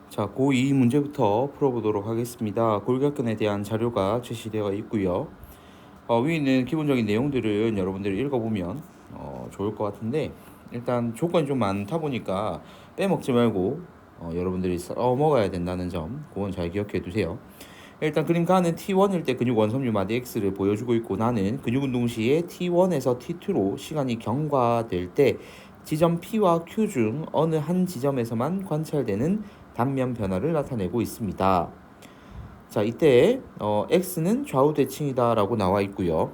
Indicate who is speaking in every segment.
Speaker 1: 자, 고2 문제부터 풀어보도록 하겠습니다. 골격근에 대한 자료가 제시되어 있고요. 위에 있는 기본적인 내용들은 여러분들이 읽어보면 좋을 것 같은데, 일단 조건이 좀 많다 보니까 빼먹지 말고 여러분들이 써먹어야 된다는 점, 그건 잘 기억해 두세요. 일단 그림 가는 T1일 때 근육 원섬유 마디 X를 보여주고 있고, 나는 근육 운동 시에 T1에서 T2로 시간이 경과될 때 지점 P와 Q 중 어느 한 지점에서만 관찰되는 단면 변화를 나타내고 있습니다. 자, 이때 X는 좌우 대칭이다 라고 나와 있고요.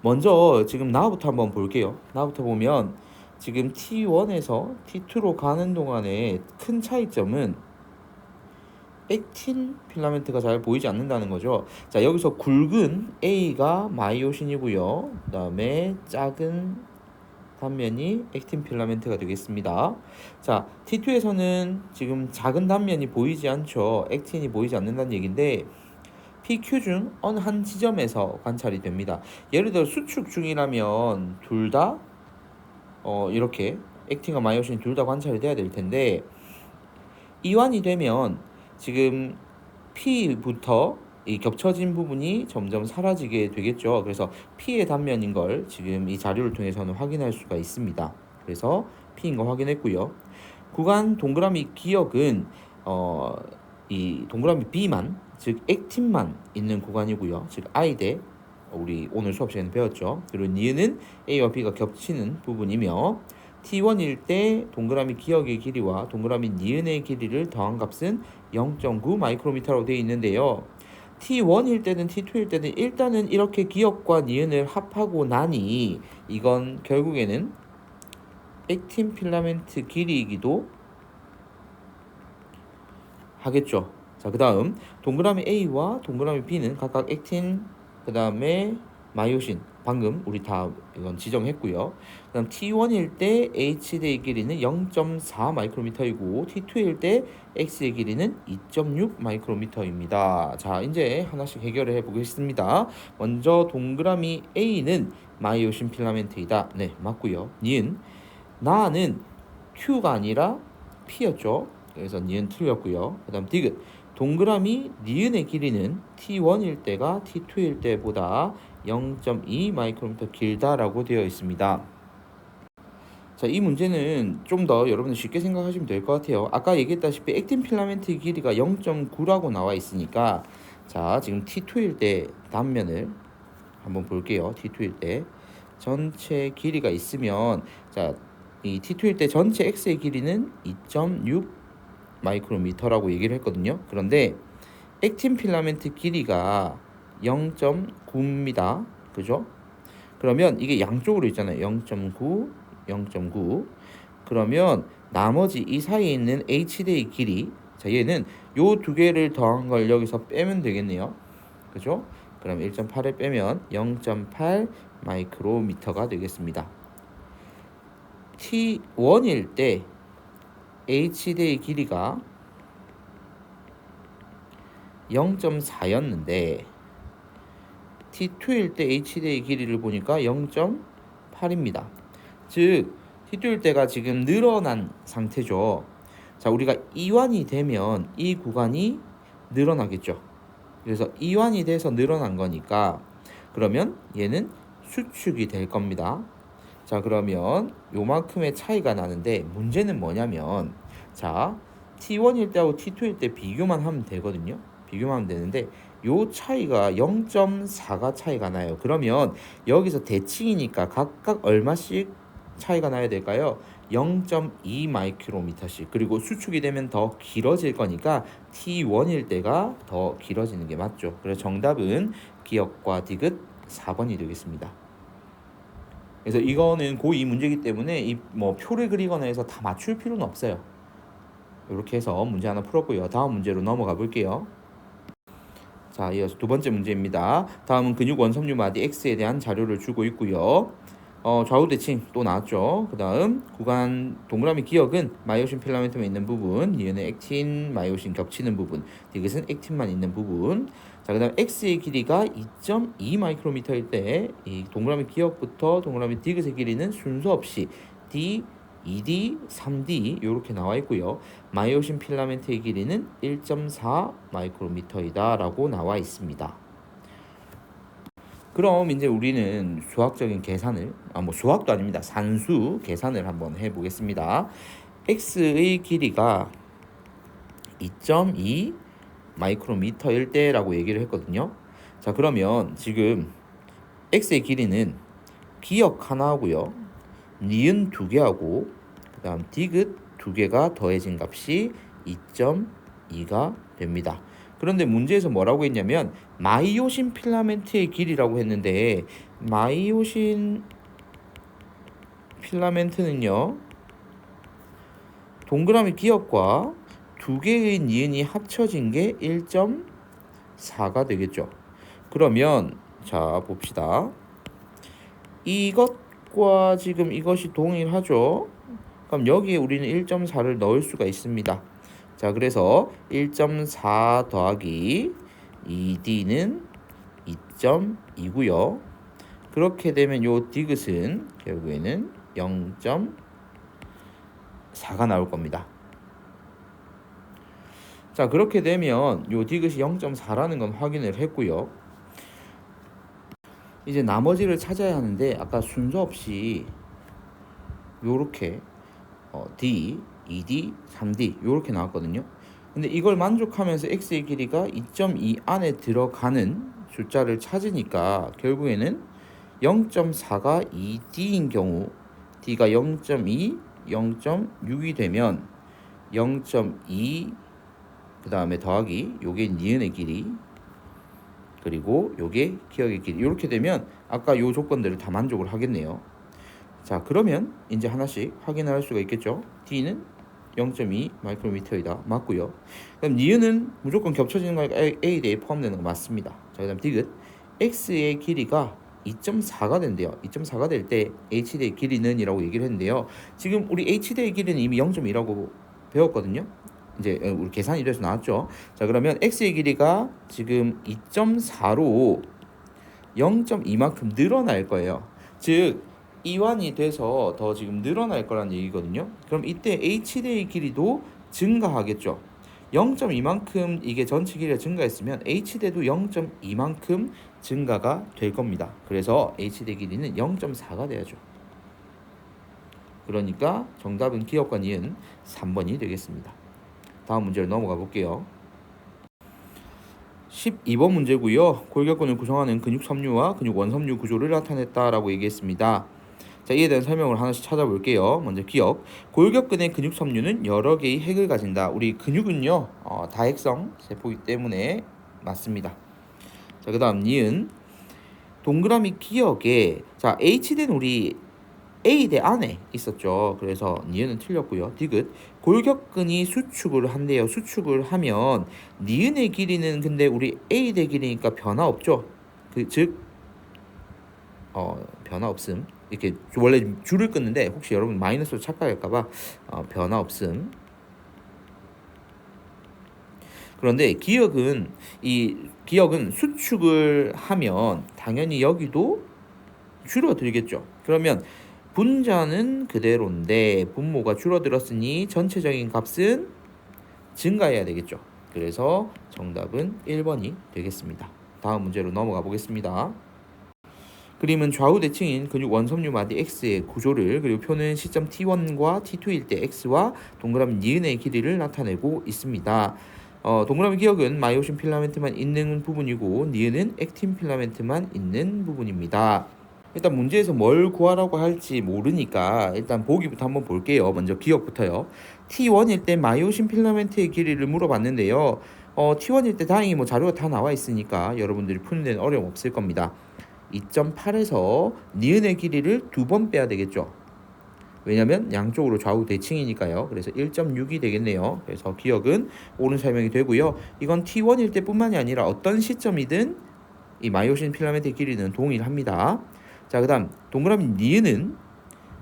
Speaker 1: 먼저 지금 나부터 한번 볼게요. 나부터 보면 지금 T1에서 T2로 가는 동안의 큰 차이점은 액틴 필라멘트가 잘 보이지 않는다는 거죠. 자, 여기서 굵은 A가 마이오신이고요. 그 다음에 작은 단면이 액틴 필라멘트가 되겠습니다. 자, T2에서는 지금 작은 단면이 보이지 않죠. 액틴이 보이지 않는다는 얘기인데 PQ 중 어느 한 지점에서 관찰이 됩니다. 예를 들어 수축 중이라면 둘 다 이렇게 액틴과 마이오신 둘 다 관찰이 돼야 될 텐데, 이완이 되면 지금 P부터 이 겹쳐진 부분이 점점 사라지게 되겠죠. 그래서 P의 단면인 걸 지금 이 자료를 통해서는 확인할 수가 있습니다. 그래서 P인 거 확인했고요. 구간 동그라미 기역은 이 동그라미 B만, 즉 액틴만 있는 구간이고요. 즉 I 대 우리 오늘 수업 시간에 배웠죠. 그리고 니은은 A와 B가 겹치는 부분이며, T1일 때 동그라미 기역의 길이와 동그라미 니은의 길이를 더한 값은 0.9 마이크로미터로 되어 있는데요. T1일 때는 T2일 때는 일단은 이렇게 기역과 니은을 합하고 나니 이건 결국에는 액틴 필라멘트 길이이기도 하겠죠. 자, 그 다음 동그라미 A와 동그라미 B는 각각 액틴, 그 다음에 마이오신, 방금 우리 다 이건 지정했고요. 그 다음 T1일 때 H대의 길이는 0.4 마이크로미터이고 T2일 때 X의 길이는 2.6 마이크로미터입니다. 자, 이제 하나씩 해결을 해보겠습니다. 먼저 동그라미 A는 마이오신 필라멘트이다. 네, 맞고요. 니은 나는 Q가 아니라 P였죠. 그래서 니은 틀렸고요. 그 다음 디귿 동그라미 니은의 길이는 T1일 때가 T2일 때보다 0.2 마이크로미터 길다라고 되어 있습니다. 자, 이 문제는 좀 더 여러분들 쉽게 생각하시면 될 것 같아요. 아까 얘기했다시피 액틴 필라멘트 길이가 0.9라고 나와 있으니까, 자, 지금 T2일 때 단면을 한번 볼게요. T2일 때 전체 길이가 있으면, 자, 이 T2일 때 전체 X의 길이는 2.6 마이크로미터라고 얘기를 했거든요. 그런데 액틴 필라멘트 길이가 0.9입니다. 그죠? 그러면 이게 양쪽으로 있잖아요. 0.9, 0.9. 그러면 나머지 이 사이에 있는 H대의 길이, 자, 얘는 요 두 개를 더한 걸 여기서 빼면 되겠네요. 그죠? 그럼 1.8을 빼면 0.8 마이크로미터가 되겠습니다. T1일 때 H대의 길이가 0.4였는데 T2일 때 H대의 길이를 보니까 0.8입니다. 즉 T2일 때가 지금 늘어난 상태죠. 자, 우리가 이완이 되면 이 구간이 늘어나겠죠. 그래서 이완이 돼서 늘어난 거니까 그러면 얘는 수축이 될 겁니다. 자, 그러면 요만큼의 차이가 나는데 문제는 뭐냐면, 자, T1일 때하고 T2일 때 비교만 하면 되거든요. 비교만 하면 되는데 요 차이가 0.4가 차이가 나요. 그러면 여기서 대칭이니까 각각 얼마씩 차이가 나야 될까요? 0.2 마이크로미터씩. 그리고 수축이 되면 더 길어질 거니까 T1일 때가 더 길어지는 게 맞죠. 그래서 정답은 기역과 디귿 4번이 되겠습니다. 그래서 이거는 고2 문제이기 때문에 이 뭐 표를 그리거나 해서 다 맞출 필요는 없어요. 이렇게 해서 문제 하나 풀었고요. 다음 문제로 넘어가 볼게요. 자, 이어서 두 번째 문제입니다. 다음은 근육 원섬유 마디 X에 대한 자료를 주고 있고요. 좌우 대칭 또 나왔죠. 그 다음 구간 동그라미 기역은 마이오신 필라멘트만 있는 부분, 얘는 액틴 마이오신 겹치는 부분, 디귿은 액틴만 있는 부분. 자, 그 다음 X의 길이가 2.2 마이크로미터일 때 이 동그라미 기역부터 동그라미 디귿의 길이는 순서 없이 D, 2D, 3D 이렇게 나와 있고요. 마이오신 필라멘트의 길이는 1.4 마이크로미터이다 라고 나와 있습니다. 그럼 이제 우리는 수학적인 계산을 뭐 수학도 아닙니다. 산수 계산을 한번 해보겠습니다. x의 길이가 2.2 마이크로미터일 때라고 얘기를 했거든요. 자, 그러면 지금 x의 길이는 기역 하나하고요, 니은 2개하고 그 다음 디귿 2개가 더해진 값이 2.2가 됩니다. 그런데 문제에서 뭐라고 했냐면 마이오신 필라멘트의 길이라고 했는데, 마이오신 필라멘트는요 동그라미 기역과 2개의 니은이 합쳐진 게 1.4가 되겠죠. 그러면 자 봅시다. 이것과 지금 이것이 동일하죠. 그럼 여기에 우리는 1.4를 넣을 수가 있습니다. 자, 그래서 1.4 더하기 2d는 2.2고요. 그렇게 되면 요 디귿은 결국에는 0.4가 나올 겁니다. 자, 그렇게 되면 요 디귿이 0.4라는 건 확인을 했고요. 이제 나머지를 찾아야 하는데 아까 순서 없이 요렇게 D, 2D, 3D 요렇게 나왔거든요. 근데 이걸 만족하면서 x의 길이가 2.2 안에 들어가는 숫자를 찾으니까 결국에는 0.4가 2D인 경우 D가 0.2, 0.6이 되면 0.2 그 다음에 더하기 요게 니은의 길이 그리고 요게 기역의 길이 이렇게 되면 아까 요 조건들을 다 만족을 하겠네요. 자, 그러면 이제 하나씩 확인할 수가 있겠죠. D는 0.2 마이크로미터이다. 맞고요. 그럼 니은은 무조건 겹쳐지는 거니까 A 대에 포함되는 거 맞습니다. 자, 그 다음 디귿 X의 길이가 2.4가 된대요. 2.4가 될 때 H대의 길이는 이라고 얘기를 했는데요. 지금 우리 H대의 길이는 이미 0.2라고 배웠거든요. 이제 우리 계산이 돼서 나왔죠. 자, 그러면 x의 길이가 지금 2.4로 0.2만큼 늘어날 거예요. 즉 이완이 돼서 더 지금 늘어날 거란 얘기거든요. 그럼 이때 h대의 길이도 증가하겠죠. 0.2만큼 이게 전체 길이가 증가했으면 h대도 0.2만큼 증가가 될 겁니다. 그래서 h대 길이는 0.4가 돼야죠. 그러니까 정답은 기역과 니은 3번이 되겠습니다. 다음 문제로 넘어가 볼게요. 12번 문제고요. 골격근을 구성하는 근육 섬유와 근육 원섬유 구조를 나타냈다라고 얘기했습니다. 자, 이에 대한 설명을 하나씩 찾아볼게요. 먼저 기억. 골격근의 근육 섬유는 여러 개의 핵을 가진다. 우리 근육은요 다핵성 세포이기 때문에 맞습니다. 자, 그 다음 니은. 동그라미 기억에 자 H대는 우리 A대 안에 있었죠. 그래서 니은은 틀렸고요. 디귿 골격근이 수축을 한대요. 수축을 하면 니은의 길이는 근데 우리 A대 길이니까 변화 없죠. 즉 변화 없음. 이렇게 원래 줄을 끊는데 혹시 여러분 마이너스로 착각할까봐 변화 없음. 그런데 기억은 수축을 하면 당연히 여기도 줄어들겠죠. 그러면 분자는 그대로인데 분모가 줄어들었으니 전체적인 값은 증가해야 되겠죠. 그래서 정답은 1번이 되겠습니다. 다음 문제로 넘어가 보겠습니다. 그림은 좌우 대칭인 근육 원섬유 마디 X의 구조를 그리고 표는 시점 T1과 T2일 때 X와 동그라미 니은의 길이를 나타내고 있습니다. 동그라미 기역은 마이오신 필라멘트만 있는 부분이고 니은은 액틴 필라멘트만 있는 부분입니다. 일단 문제에서 뭘 구하라고 할지 모르니까 일단 보기부터 한번 볼게요. 먼저 기억부터요. T1일 때 마이오신 필라멘트의 길이를 물어봤는데요. T1일 때 다행히 자료가 다 나와 있으니까 여러분들이 푸는 데는 어려움 없을 겁니다. 2.8에서 니은의 길이를 2번 빼야 되겠죠. 왜냐면 양쪽으로 좌우 대칭이니까요. 그래서 1.6이 되겠네요. 그래서 기억은 옳은 설명이 되고요. 이건 T1일 때뿐만이 아니라 어떤 시점이든 이 마이오신 필라멘트의 길이는 동일합니다. 자, 그 다음 동그라미 니은은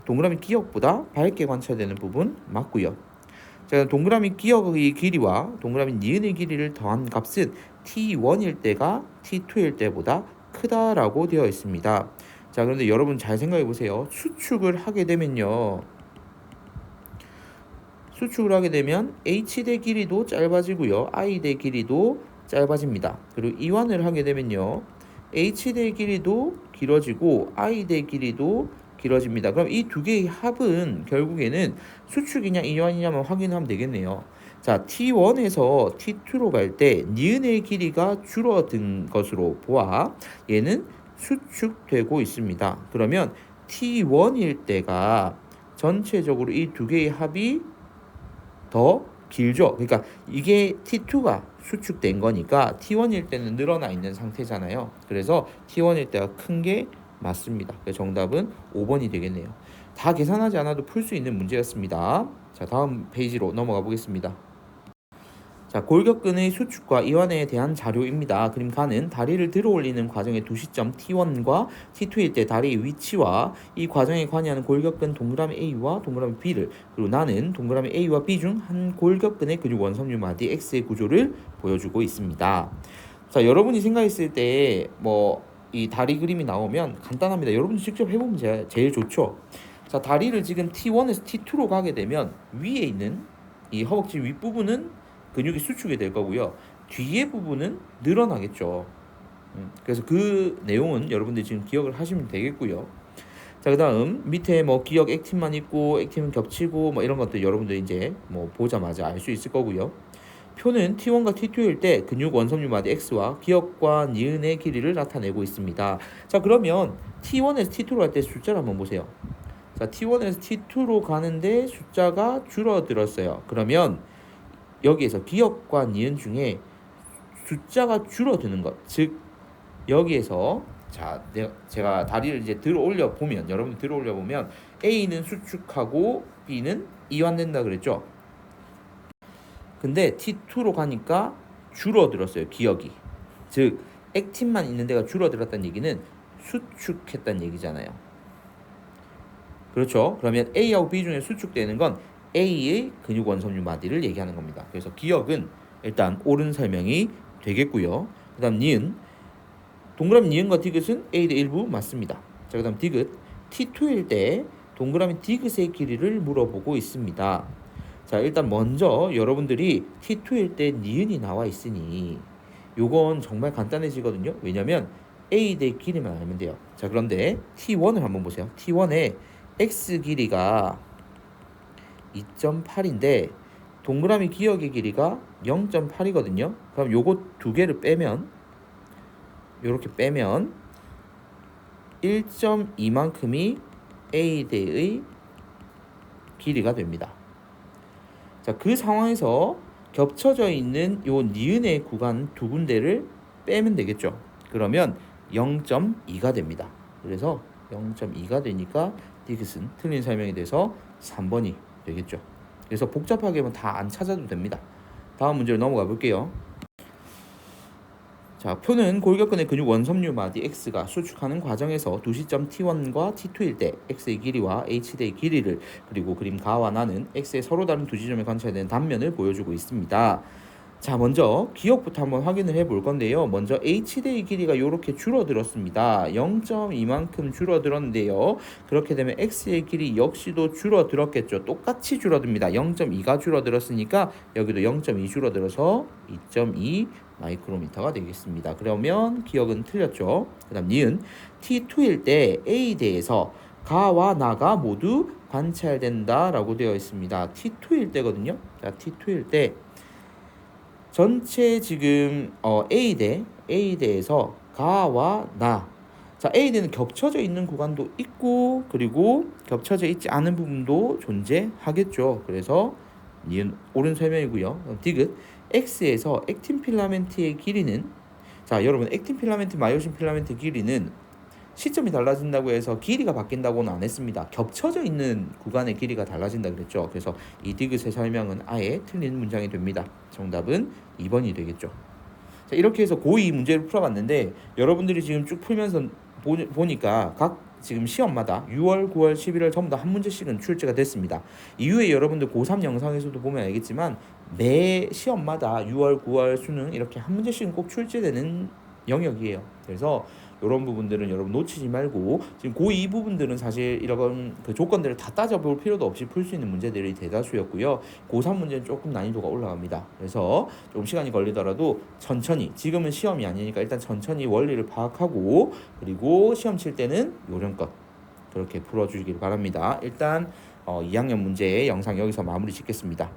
Speaker 1: 동그라미 기역보다 밝게 관찰되는 부분 맞고요. 자, 동그라미 기역의 길이와 동그라미 니은의 길이를 더한 값은 T1일 때가 T2일 때보다 크다라고 되어 있습니다. 자, 그런데 여러분 잘 생각해 보세요. 수축을 하게 되면요 수축을 하게 되면 h대 길이도 짧아지고요. i대 길이도 짧아집니다. 그리고 이완을 하게 되면요. h대 길이도 길어지고 i대 길이도 길어집니다. 그럼 이 두 개의 합은 결국에는 수축이냐 이완이냐만 확인하면 되겠네요. 자, T1에서 T2로 갈 때 니은의 길이가 줄어든 것으로 보아 얘는 수축되고 있습니다. 그러면 T1일 때가 전체적으로 이 두 개의 합이 더 길죠. 그러니까 이게 T2가 수축된 거니까 T1일 때는 늘어나 있는 상태잖아요. 그래서 T1일 때가 큰 게 맞습니다. 그래서 정답은 5번이 되겠네요. 다 계산하지 않아도 풀 수 있는 문제였습니다. 자, 다음 페이지로 넘어가 보겠습니다. 자, 골격근의 수축과 이완에 대한 자료입니다. 그림 가는 다리를 들어 올리는 과정의 두 시점 T1과 T2일 때 다리의 위치와 이 과정에 관여하는 골격근 동그라미 A와 동그라미 B를 그리고 나는 동그라미 A와 B 중 한 골격근의 근육 원섬유 마디 X의 구조를 보여주고 있습니다. 자, 여러분이 생각했을 때 뭐 이 다리 그림이 나오면 간단합니다. 여러분이 직접 해보면 제일 좋죠. 자, 다리를 지금 T1에서 T2로 가게 되면 위에 있는 이 허벅지 윗부분은 근육이 수축이 될 거고요. 뒤에 부분은 늘어나겠죠. 그래서 그 내용은 여러분들이 지금 기억을 하시면 되겠고요. 자, 그다음 밑에 뭐 기억 액틴만 있고 액틴은 겹치고 뭐 이런 것들 여러분들 이제 뭐 보자마자 알 수 있을 거고요. 표는 T1과 T2일 때 근육 원섬유 마디 X와 기억과 니은의 길이를 나타내고 있습니다. 자, 그러면 T1에서 T2로 갈 때 숫자를 한번 보세요. 자, T1에서 T2로 가는데 숫자가 줄어들었어요. 그러면 여기에서 기억과 니은 중에 숫자가 줄어드는 것, 즉 여기에서 자, 제가 다리를 이제 들어 올려 보면 여러분 들어 올려 보면 A는 수축하고 B는 이완된다 그랬죠. 근데 T2로 가니까 줄어들었어요. 기억이. 즉 액틴만 있는 데가 줄어들었다는 얘기는 수축했다는 얘기잖아요. 그렇죠. 그러면 A하고 B 중에 수축되는 건 A의 근육 원섬유 마디를 얘기하는 겁니다. 그래서 기억은 일단 옳은 설명이 되겠고요. 그 다음 니은 동그라미 니은과 디귿은 A의 일부 맞습니다. 자, 그 다음 디귿 T2일 때 동그라미 디귿의 길이를 물어보고 있습니다. 자, 일단 먼저 여러분들이 T2일 때 니은이 나와 있으니 요건 정말 간단해지거든요. 왜냐면 A 대 길이만 알면 돼요. 자, 그런데 T1을 한번 보세요. T1의 X 길이가 2.8인데 동그라미 기억의 길이가 0.8이거든요. 그럼 요거 두 개를 빼면 요렇게 빼면 1.2만큼이 A대의 길이가 됩니다. 자, 그 상황에서 겹쳐져 있는 요 니은의 구간 두 군데를 빼면 되겠죠. 그러면 0.2가 됩니다. 그래서 0.2가 되니까 디귿은 틀린 설명이 돼서 3번이 되겠죠. 그래서 복잡하게는 다 안 찾아도 됩니다. 다음 문제로 넘어가 볼게요. 자, 표는 골격근의 근육 원섬유 마디 X가 수축하는 과정에서 두 시점 T1과 T2일 때 X의 길이와 H대의 길이를 그리고 그림 가와 나는 X의 서로 다른 두 지점에 관찰되는 단면을 보여주고 있습니다. 자, 먼저 기억부터 한번 확인을 해볼 건데요. 먼저 H대의 길이가 이렇게 줄어들었습니다. 0.2만큼 줄어들었는데요. 그렇게 되면 X의 길이 역시도 줄어들었겠죠. 똑같이 줄어듭니다. 0.2가 줄어들었으니까 여기도 0.2 줄어들어서 2.2 마이크로미터가 되겠습니다. 그러면 기억은 틀렸죠. 그 다음 니은 T2일 때 A대에서 가와 나가 모두 관찰된다 라고 되어 있습니다. T2일 때거든요. 자, T2일 때 전체 지금 A대에서 가와 나. 자, A대는 겹쳐져 있는 구간도 있고 그리고 겹쳐져 있지 않은 부분도 존재하겠죠. 그래서 니은 옳은 설명이고요. 디귿 X에서 액틴 필라멘트의 길이는 자, 여러분 액틴 필라멘트, 마이오신 필라멘트 길이는 시점이 달라진다고 해서 길이가 바뀐다고는 안 했습니다. 겹쳐져 있는 구간의 길이가 달라진다 그랬죠. 그래서 이 디귿의 설명은 아예 틀린 문장이 됩니다. 정답은 2번이 되겠죠. 자, 이렇게 해서 고2 문제를 풀어봤는데 여러분들이 지금 쭉 풀면서 보니까 각 지금 시험마다 6월, 9월, 11월 전부 다 한 문제씩은 출제가 됐습니다. 이후에 여러분들 고3 영상에서도 보면 알겠지만 매 시험마다 6월, 9월 수능 이렇게 한 문제씩은 꼭 출제되는 영역이에요. 그래서 이런 부분들은 여러분 놓치지 말고 지금 고2 부분들은 사실 이런 그 조건들을 다 따져볼 필요도 없이 풀 수 있는 문제들이 대다수였고요. 고3 문제는 조금 난이도가 올라갑니다. 그래서 조금 시간이 걸리더라도 천천히, 지금은 시험이 아니니까 일단 천천히 원리를 파악하고 그리고 시험 칠 때는 요령껏 그렇게 풀어주시길 바랍니다. 일단 2학년 문제 영상 여기서 마무리 짓겠습니다.